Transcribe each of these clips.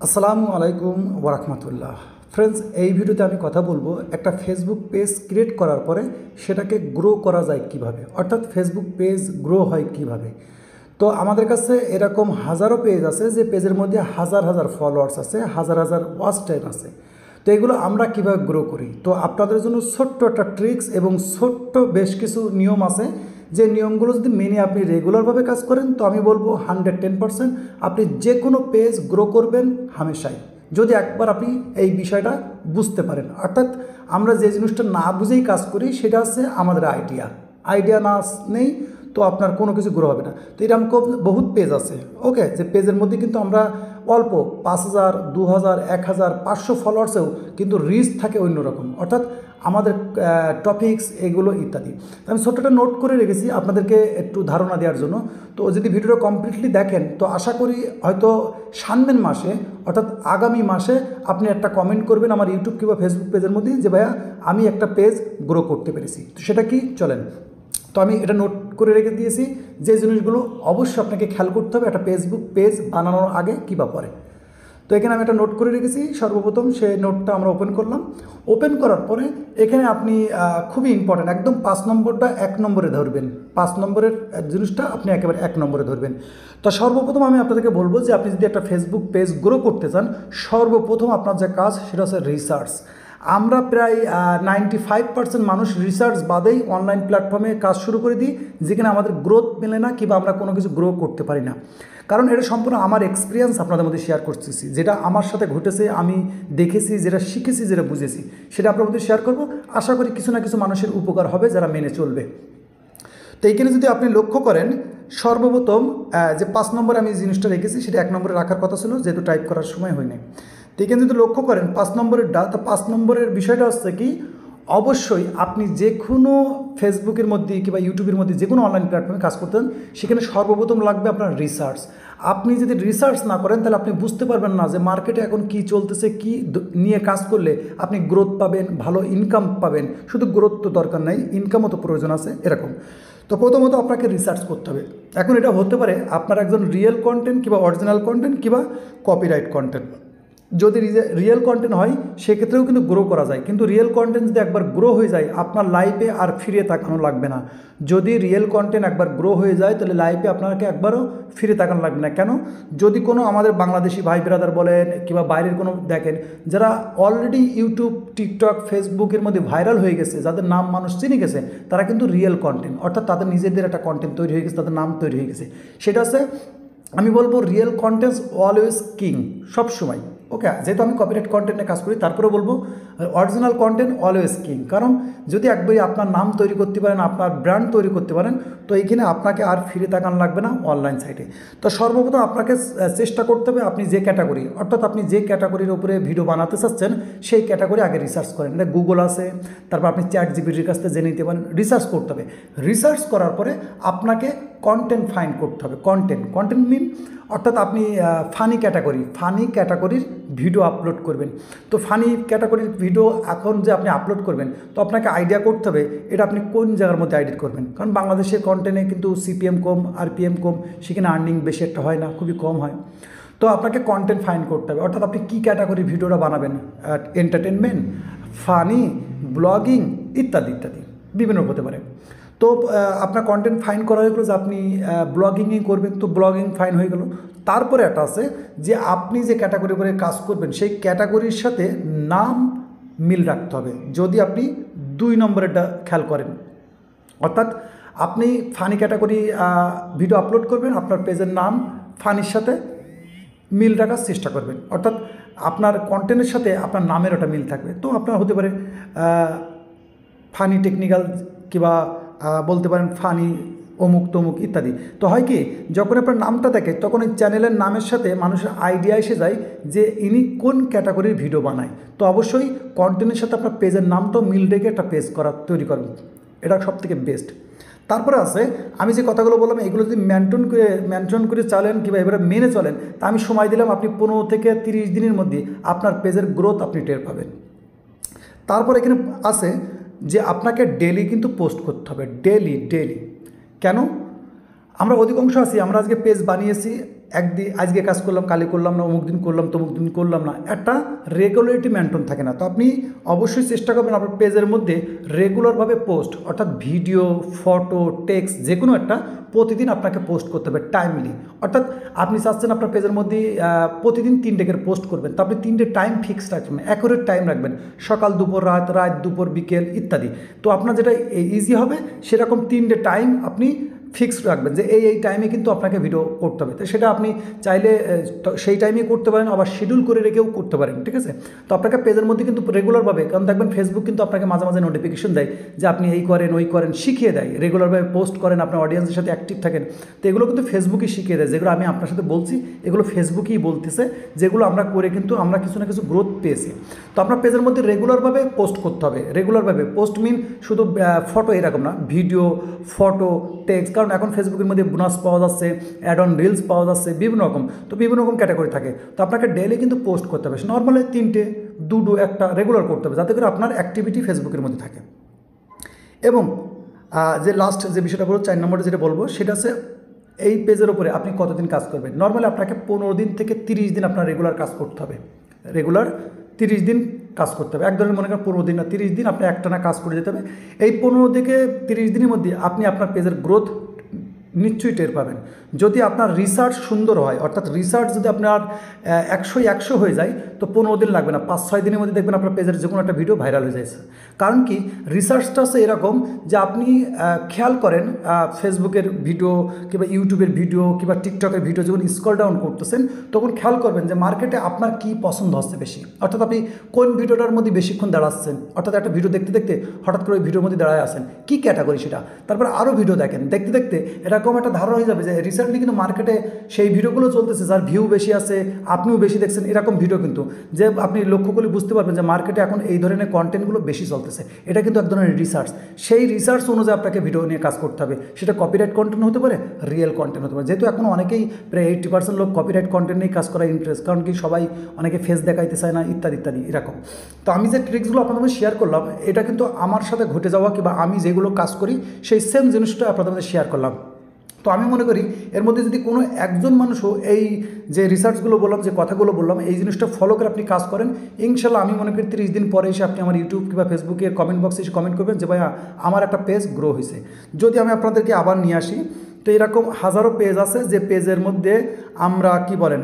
আসসালামু আলাইকুম ওয়ারাহমাতুল্লাহ। ফ্রেন্ডস, এই ভিডিওতে আমি কথা বলবো একটা ফেসবুক পেজ ক্রিয়েট করার পরে সেটাকে গ্রো করা যায় কিভাবে, অর্থাৎ ফেসবুক পেজ গ্রো হয় কিভাবে। তো আমাদের কাছে এরকম হাজারো পেজ আছে যে পেজের মধ্যে হাজার হাজার ফলোয়ার্স আছে, হাজার হাজার ওয়াচ টাইম আছে। তো এগুলো আমরা কিভাবে গ্রো করি, তো আপনাদের জন্য ছোট্ট একটা ট্রিক্স এবং ছোট্ট বেশ কিছু নিয়ম আছে, যে নিয়মগুলো যদি মেনে আপনি রেগুলারভাবে কাজ করেন তো আমি বলবো 110% আপনি যে কোনো পেজ গ্রো করবেন হামেশাই, যদি একবার আপনি এই বিষয়টা বুঝতে পারেন। অর্থাৎ আমরা যে জিনিসটা না বুঝেই কাজ করি সেটা হচ্ছে আমাদের আইডিয়া না নেই তো আপনার কোনো কিছু গ্রো হবে না। তো এরকম বহুত পেজ আছে, ওকে, যে পেজের মধ্যে কিন্তু আমরা অল্প 5000, 2000, 1000, 500 ফলোয়ার্সেও কিন্তু রিচ থাকে অন্যরকম, অর্থাৎ আমাদের টপিকস এগুলো ইত্যাদি। আমি ছোট্টটা নোট করে রেখেছি আপনাদেরকে একটু ধারণা দেওয়ার জন্য। তো যদি ভিডিওটা কমপ্লিটলি দেখেন তো আশা করি হয়তো সামনের মাসে অর্থাৎ আগামী মাসে আপনি একটা কমেন্ট করবেন আমার ইউটিউব কিংবা ফেসবুক পেজের মধ্যে যে ভাইয়া আমি একটা পেজ গ্রো করতে পেরেছি। তো সেটা কি, চলেন। তো আমি এটা নোট করে রেখে দিয়েছি যে জিনিসগুলো অবশ্যই আপনাকে খেয়াল করতে হবে একটা ফেসবুক পেজ বানানোর আগে কী বা পরে। তো এখানে আমি একটা নোট করে রেখেছি। সর্বপ্রথম সেই নোটটা আমরা ওপেন করলাম। ওপেন করার পরে এখানে আপনি খুবই ইম্পর্ট্যান্ট, একদম 5 নম্বরটা 1 নম্বরে ধরবেন। 5 নম্বরের জিনিসটা আপনি একেবারে 1 নম্বরে ধরবেন। তো সর্বপ্রথম আমি আপনাদেরকে বলবো যে আপনি যদি একটা ফেসবুক পেজ গ্রো করতে চান, সর্বপ্রথম আপনার যে কাজ সেটা হচ্ছে রিসার্চ। আমরা প্রায় 95% মানুষ রিসার্চ বাদেই অনলাইন প্ল্যাটফর্মে কাজ শুরু করে দিই, যেখানে আমাদের গ্রোথ মেলে না কিংবা আমরা কোনো কিছু গ্রো করতে পারি না। কারণ এটা সম্পূর্ণ আমার এক্সপিরিয়েন্স আপনাদের মধ্যে শেয়ার করতেছি, যেটা আমার সাথে ঘটেছে, আমি দেখেছি, যেটা শিখেছি, যেটা বুঝেছি সেটা আপনার মধ্যে শেয়ার করব। আশা করি কিছু না কিছু মানুষের উপকার হবে যারা মেনে চলবে। তো এইখানে যদি আপনি লক্ষ্য করেন, সর্বপ্রথম যে 5 নম্বরে আমি জিনিসটা রেখেছি সেটা 1 নম্বরে রাখার কথা ছিল, যেহেতু টাইপ করার সময় হয়নি। তো এখানে যদি লক্ষ্য করেন 5 নম্বরেরটা, তো 5 নম্বরের বিষয়টা হচ্ছে কি, অবশ্যই আপনি যে কোনো ফেসবুকের মধ্যে কিংবা ইউটিউবের মধ্যে যে কোনো অনলাইন প্ল্যাটফর্মে কাজ করতেন, সেখানে সর্বপ্রথম লাগবে আপনার রিসার্চ। আপনি যদি রিসার্চ না করেন তাহলে আপনি বুঝতে পারবেন না যে মার্কেটে এখন কি চলতেছে, কি নিয়ে কাজ করলে আপনি গ্রোথ পাবেন, ভালো ইনকাম পাবেন। শুধু গ্রোথ তো দরকার নাই, ইনকামও তো প্রয়োজন আছে এরকম। তো প্রথমত আপনাকে রিসার্চ করতে হবে। এখন এটা হতে পারে আপনার একজন রিয়েল কন্টেন্ট কিংবা অরিজিনাল কন্টেন্ট কিংবা কপিরাইট কন্টেন্ট। যদি রিয়েল কন্টেন্ট হয় সেক্ষেত্রেও কিন্তু গ্রো করা যায়, কিন্তু রিয়েল কন্টেন্ট যদি একবার গ্রো হয়ে যায় আপনার লাইফে আর ফিরে তাকানো লাগবে না। যদি রিয়েল কন্টেন্ট একবার গ্রো হয়ে যায় তাহলে লাইফে আপনাকে একবারও ফিরে তাকানো লাগবে না। কেন? যদি কোনো আমাদের বাংলাদেশি ভাই ব্রাদার বলেন কিংবা বাইরের কোনো দেখেন যারা অলরেডি ইউটিউব, টিকটক, ফেসবুকের মধ্যে ভাইরাল হয়ে গেছে, যাদের নাম মানুষ চিনে গেছে, তারা কিন্তু রিয়েল কন্টেন্ট, অর্থাৎ তাদের নিজেদের একটা কন্টেন্ট তৈরি হয়ে গেছে, তাদের নাম তৈরি হয়ে গেছে। সেটা হচ্ছে আমি বলবো রিয়েল কন্টেন্টস অলওয়েজ কিং, সবসময়। ওকে, যেহেতু আমি কপিরাইট কন্টেন্টে কাজ করি তারপরে বলবো অরিজিনাল কন্টেন্ট অলওয়েজ কিং। কারণ যদি একবারই আপনার নাম তৈরি করতে পারেন, আপনার ব্র্যান্ড তৈরি করতে পারেন, তো এইখানে আপনাকে আর ফিরে তাকানো লাগবে না অনলাইন সাইটে। তো সর্বপ্রথম আপনাকে চেষ্টা করতে হবে আপনি যে ক্যাটাগরি, অর্থাৎ আপনি যে ক্যাটাগরির উপরে ভিডিও বানাতে চাচ্ছেন সেই ক্যাটাগরি আগে রিসার্চ করেন। এটা গুগল আছে, তারপর আপনি চ্যাটজিপিটির কাছ থেকে জেনে নিতে পারেন। রিসার্চ করতে হবে। রিসার্চ করার পরে আপনাকে কন্টেন্ট ফাইন্ড করতে হবে। কন্টেন্ট মিন অর্থাৎ আপনি ফানি ক্যাটাগরির ভিডিও আপলোড করবেন। তো ফানি ক্যাটাগরির ভিডিও এখন যে আপনি আপলোড করবেন, তো আপনাকে আইডিয়া করতে হবে এটা আপনি কোন জায়গার মধ্যে এডিট করবেন। কারণ বাংলাদেশের কন্টেন্টে কিন্তু সিপিএম কম, আরপিএম কম, সেখানে আর্নিং বেশি একটা হয় না, খুবই কম হয়। তো আপনাকে কন্টেন্ট ফাইন্ড করতে হবে, অর্থাৎ আপনি কী ক্যাটাগরির ভিডিওটা বানাবেন, এন্টারটেনমেন্ট, ফানি, ব্লগিং ইত্যাদি ইত্যাদি বিভিন্ন হতে পারে। তো আপনার কন্টেন্ট ফাইন করা হয়ে গেলো যে আপনি ব্লগিংই করবেন, তো ব্লগিং ফাইন হয়ে গেল। তারপরে একটা আছে যে আপনি যে ক্যাটাগরি করে কাজ করবেন সেই ক্যাটাগরির সাথে নাম মিল রাখতে হবে। যদি আপনি 2 নম্বরেরটা খেয়াল করেন, অর্থাৎ আপনি ফানি ক্যাটাগরি ভিডিও আপলোড করবেন, আপনার পেজের নাম ফানির সাথে মিল রাখার চেষ্টা করবেন, অর্থাৎ আপনার কন্টেন্টের সাথে আপনার নামের ওটা মিল থাকবে। তো আপনার হতে পারে ফানি টেকনিক্যাল কিংবা বলতে পারেন ফানি অমুক তমুক ইত্যাদি। তো হয় কি, যখন আপনার নামটা দেখে তখন এই চ্যানেলের নামের সাথে মানুষের আইডিয়া এসে যায় যে ইনি কোন ক্যাটাগরির ভিডিও বানায়। তো অবশ্যই কন্টেন্টের সাথে আপনার পেজের নামটাও মিল রেখে একটা পেজ তৈরি করবেন, এটা সবথেকে বেস্ট। তারপরে আছে আমি যে কথাগুলো বললাম এগুলো যদি মেনশন করে চলেন কিংবা এবারে মেনে চলেন, তা আমি সময় দিলাম আপনি 15 থেকে 30 দিনের মধ্যে আপনার পেজের গ্রোথ আপনি টের পাবেন। তারপর এখানে আছে যে আপনাকে ডেলি কিন্তু পোস্ট করতে হবে, ডেলি। কেন? আমরা অধিকাংশ আছি, আমরা আজকে পেজ বানিয়েছি, একদিন আজকে কাজ করলাম, কালি করলাম না, অমুক দিন করলাম, তমুক দিন করলাম না, একটা রেগুলারিটি মেনটেন থাকে না। তো আপনি অবশ্যই চেষ্টা করবেন আপনার পেজের মধ্যে রেগুলারভাবে পোস্ট, অর্থাৎ ভিডিও, ফটো, টেক্সট যে কোনো একটা প্রতিদিন আপনাকে পোস্ট করতে হবে টাইমলি। অর্থাৎ আপনি চাচ্ছেন আপনার পেজের মধ্যে প্রতিদিন 3টে করে পোস্ট করবেন, তো আপনি 3টে টাইম ফিক্স রাখবেন, অ্যাকুরেট টাইম রাখবেন, সকাল, দুপুর, রাত, রাত, দুপুর, বিকেল ইত্যাদি। তো আপনার যেটা ইজি হবে সেরকম 3টে টাইম আপনি ফিক্সড রাখবেন যে এই টাইমে কিন্তু আপনাকে ভিডিও করতে হবে। তো সেটা আপনি চাইলে সেই টাইমেই করতে পারেন, আবার শিডিউল করে রেখেও করতে পারেন, ঠিক আছে। তো আপনাকে পেজের মধ্যে কিন্তু রেগুলারভাবে, কারণ দেখবেন ফেসবুক কিন্তু আপনাকে মাঝে মাঝে নোটিফিকেশন দেয় যে আপনি এই করেন, ওই করেন, শিখিয়ে দেয়, রেগুলারভাবে পোস্ট করেন, আপনার অডিয়েন্সের সাথে অ্যাক্টিভ থাকেন। তো এগুলো কিন্তু ফেসবুকই শিখিয়ে দেয়, যেগুলো আমি আপনার সাথে বলছি এগুলো ফেসবুকই বলতেছে, যেগুলো আমরা করে কিন্তু আমরা কিছু না কিছু গ্রোথ পেয়েছি। তো আপনার পেজের মধ্যে রেগুলারভাবে পোস্ট করতে হবে। রেগুলারভাবে পোস্ট মিন শুধু ফটো এরকম না, ভিডিও, ফটো, টেক্সট, কারণ এখন ফেসবুকের মধ্যে বোনাস পাওয়া যাচ্ছে, অ্যাড অন রিলস পাওয়া যাচ্ছে, বিভিন্ন রকম, তো বিভিন্ন রকম ক্যাটাগরি থাকে। তো আপনাকে ডেইলি কিন্তু পোস্ট করতে হবে, নর্মালি 3টে, 2টো, 1টা রেগুলার করতে হবে, যাতে করে আপনার অ্যাক্টিভিটি ফেসবুকের মধ্যে থাকে। এবং যে লাস্ট যে বিষয়টা বলবো, 4 নম্বরে যেটা বলবো সেটা হচ্ছে এই পেজের উপরে আপনি কতদিন কাজ করবেন। নর্মালি আপনাকে 15 দিন থেকে 30 দিন আপনার রেগুলার কাজ করতে হবে, রেগুলার 30 দিন কাজ করতে হবে। এক ধরনের মনে করেন 15 দিন না, 30 দিন আপনি একটানা কাজ করে যেতে হবে। এই 15 থেকে 30 দিনের মধ্যে আপনি আপনার পেজের গ্রোথ নিশ্চয়ই টের পাবেন। যদি আপনার রিসার্চ সুন্দর হয়, অর্থাৎ রিসার্চ যদি আপনার 100 হয়ে যায়, তো 15 দিন লাগবে না, 5-6 দিনের মধ্যে দেখবেন আপনার পেজের যে কোনো একটা ভিডিও ভাইরাল হয়ে যাচ্ছে। কারণ কি, রিসার্চটা হচ্ছে এরকম যে আপনি খেয়াল করেন ফেসবুকের ভিডিও কিংবা ইউটিউবের ভিডিও কিংবা টিকটকের ভিডিও যখন স্ক্রল ডাউন করতেছেন, তখন খেয়াল করবেন যে মার্কেটে আপনার কী পছন্দ হচ্ছে বেশি, অর্থাৎ আপনি কোন ভিডিওটার মধ্যে বেশিক্ষণ দাঁড়াচ্ছেন, অর্থাৎ একটা ভিডিও দেখতে দেখতে হঠাৎ করে ওই ভিডিওর মধ্যে দাঁড়ায় আসেন, কী ক্যাটাগরি সেটা, তারপর আরও ভিডিও দেখেন, দেখতে দেখতে এরকম একটা ধারণা হয়ে যাবে যে রিসেন্টলি কিন্তু মার্কেটে সেই ভিডিওগুলো চলতেছে যার ভিউ বেশি আছে, আপনিও বেশি দেখছেন, এরকম ভিডিও কিন্তু যে আপনি লক্ষ্য করলে বুঝতে পারবেন যে মার্কেটে এখন এই ধরনের কন্টেন্টগুলো বেশি চলতেছে। এটা কিন্তু এক ধরনের রিসার্চ, সেই রিসার্চ অনুযায়ী আপনাকে ভিডিও নিয়ে কাজ করতে হবে। সেটা কপিরাইট কন্টেন্ট হতে পারে, রিয়েল কন্টেন্ট হতে পারে। যেহেতু এখন অনেকেই প্রায় 80% লোক কপিরাইট কন্টেন্ট নিয়ে কাজ করার ইন্টারেস্ট, কারণ কি সবাই অনেকে ফেস দেখাইতে চায় না, ইত্যাদি ইত্যাদি এরকম। তো আমি যে ট্রিক্সগুলো আপনাদের মধ্যে শেয়ার করলাম, এটা কিন্তু আমার সাথে ঘটে যাওয়া কিংবা আমি যেগুলো কাজ করি সেই সেম জিনিসটা আপনাদের মধ্যে শেয়ার করলাম। তো আমি মনে করি এর মধ্যে যদি কোনো একজন মানুষও এই যে রিসার্চগুলো বললাম, যে কথাগুলো বললাম, এই জিনিসটা ফলো করে আপনি কাজ করেন, ইনশাল্লাহ আমি মনে করি 30 দিন পরে এসে আপনি আমার ইউটিউব কিংবা ফেসবুকের কমেন্ট বক্সে এসে কমেন্ট করবেন যে ভাইয়া আমার একটা পেজ গ্রো হয়েছে। যদি আমি আপনাদেরকে আবার নিয়ে আসি, তো এরকম হাজারো পেজ আছে যে পেজের মধ্যে আমরা কি বলেন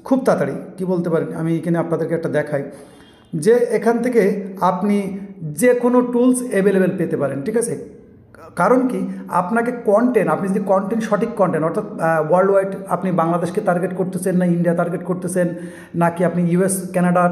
খুব তাড়াতাড়ি কি বলতে পারেন, আমি এখানে আপনাদেরকে একটা দেখাই যে এখান থেকে আপনি যে কোনো টুলস অ্যাভেলেবেল পেতে পারেন, ঠিক আছে। কারণ কি, আপনাকে কন্টেন্ট, আপনি যদি কন্টেন্ট সঠিক কন্টেন্ট, অর্থাৎ ওয়ার্ল্ড ওয়াইড আপনি বাংলাদেশকে টার্গেট করতেছেন না ইন্ডিয়া টার্গেট করতেছেন নাকি আপনি ইউএস কানাডা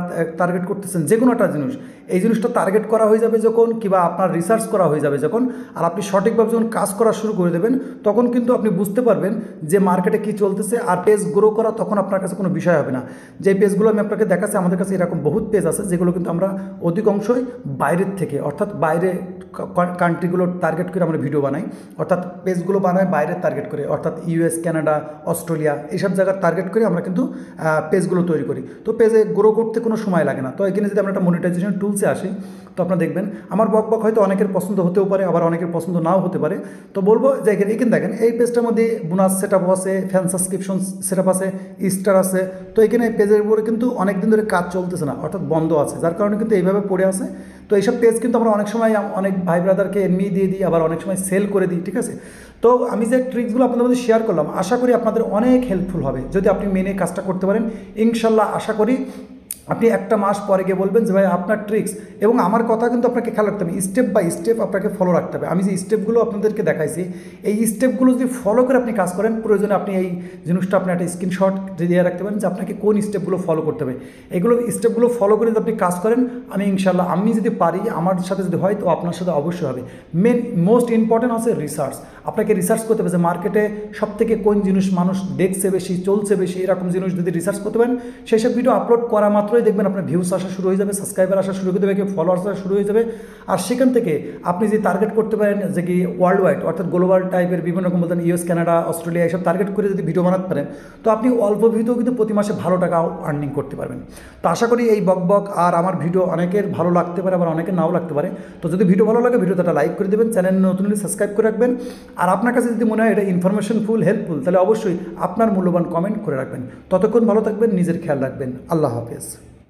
টার্গেট করতেছেন, যে কোনো একটা জিনিস, এই জিনিসটা টার্গেট করা হয়ে যাবে যখন, কিংবা আপনার রিসার্চ করা হয়ে যাবে যখন, আর আপনি সঠিকভাবে যখন কাজ করা শুরু করে দেবেন, তখন কিন্তু আপনি বুঝতে পারবেন যে মার্কেটে কী চলতেছে। আর পেজ গ্রো করা তখন আপনার কাছে কোনো বিষয় হবে না। যে পেজগুলো আমি আপনাকে দেখাচ্ছি, আমাদের কাছে এরকম বহুত পেজ আছে যেগুলো কিন্তু আমরা অধিকাংশই বাইরের থেকে, অর্থাৎ বাইরে কান্ট্রিগুলো টার্গেট করে আমরা ভিডিও বানাই, অর্থাৎ পেজগুলো বানাই বাইরের টার্গেট করে, অর্থাৎ ইউএস, কানাডা, অস্ট্রেলিয়া এইসব জায়গার টার্গেট করে আমরা কিন্তু পেজগুলো তৈরি করি। তো পেজে গ্রো করতে কোনো সময় লাগে না। তো এখানে যদি আমরা একটা মনিটাইজেশন টুলসে আসি, তো আপনারা দেখবেন আমার বক হয়তো অনেকের পছন্দ হতেও পারে, আবার অনেকের পছন্দ নাও হতে পারে। তো বলবো যে এখানে দেখেন এই পেজটার মধ্যে বোনাস সেট আপ আছে, ফ্যান সাবস্ক্রিপশন সেট আপ আছে, স্টার আছে। তো এখানে পেজের উপরে কিন্তু অনেক দিন ধরে কাজ চলতেছে না, অর্থাৎ বন্ধ আছে, যার কারণে কিন্তু এইভাবে পড়ে আছে। তো এইসব পেজ কিন্তু আমরা অনেক সময় অনেক ভাই ব্রাদারকে এমনি দিয়ে দিই, আবার অনেক সময় সেল করে দিই, ঠিক আছে। তো আমি যে ট্রিক্সগুলো আপনাদের মধ্যে শেয়ার করলাম, আশা করি আপনাদের অনেক হেল্পফুল হবে যদি আপনি মেনে কাজটা করতে পারেন। ইনশাল্লাহ আশা করি আপনি একটা মাস পরে গিয়ে বলবেন যে ভাই আপনার ট্রিক্স, এবং আমার কথা কিন্তু আপনাকে খেয়াল রাখতে হবে, স্টেপ বাই স্টেপ আপনাকে ফলো রাখতে হবে। আমি যে স্টেপগুলো আপনাদেরকে দেখাইছি, এই স্টেপগুলো যদি ফলো করে আপনি কাজ করেন, প্রয়োজনে আপনি এই জিনিসটা আপনি একটা স্ক্রিনশট দিয়ে রাখতে পারেন যে আপনাকে কোন স্টেপগুলো ফলো করতে হবে। এগুলো স্টেপগুলো ফলো করে যদি আপনি কাজ করেন, আমি ইনশাল্লাহ আমি যদি পারি, আমার সাথে যদি হয়, তো আপনার সাথে অবশ্যই হবে। মোস্ট ইম্পর্টেন্ট হচ্ছে রিসার্চ। আপনাকে রিসার্চ করতে হবে যে মার্কেটে সবথেকে কোন জিনিস মানুষ দেখছে বেশি, চলছে বেশি, এরকম জিনিস যদি রিসার্চ করতে পারেন, সেই সব ভিডিও আপলোড করা মাত্র তারপরে দেখবেন আপনার ভিউস আসা শুরু হয়ে যাবে, সাবস্ক্রাইবার আসা শুরু হয়ে যাবে, ফলোয়ার্স আসা শুরু হয়ে যাবে। আর সেখান থেকে আপনি যে টার্গেট করতে পারেন যে কি ওয়ার্ল্ড ওয়াইড অর্থাৎ গ্লোবাল টাইপের বিভিন্ন রকম বলতেন ইউএস, কানাডা, অস্ট্রেলিয়া এসব টার্গেট করে যদি ভিডিও বানাতে পারেন তো আপনি অল্প ভিডিও কিন্তু প্রতি মাসে ভালো টাকা আর্নিং করতে পারবেন। তো আশা করি এই বক আর আমার ভিডিও অনেকের ভালো লাগতে পারে, আবার অনেকের নাও লাগতে পারে। তো যদি ভিডিও ভালো লাগে ভিডিওটা লাইক করে দেবেন, চ্যানেল নতুন হলে সাবস্ক্রাইব করে রাখবেন। আর আপনার কাছে যদি মনে হয় এটা ইনফরমেশনফুল, হেল্পফুল, তাহলে অবশ্যই আপনার মূল্যবান কমেন্ট করে রাখবেন। ততক্ষণ ভালো থাকবেন, নিজের খেয়াল রাখবেন। আল্লাহ হাফেজ।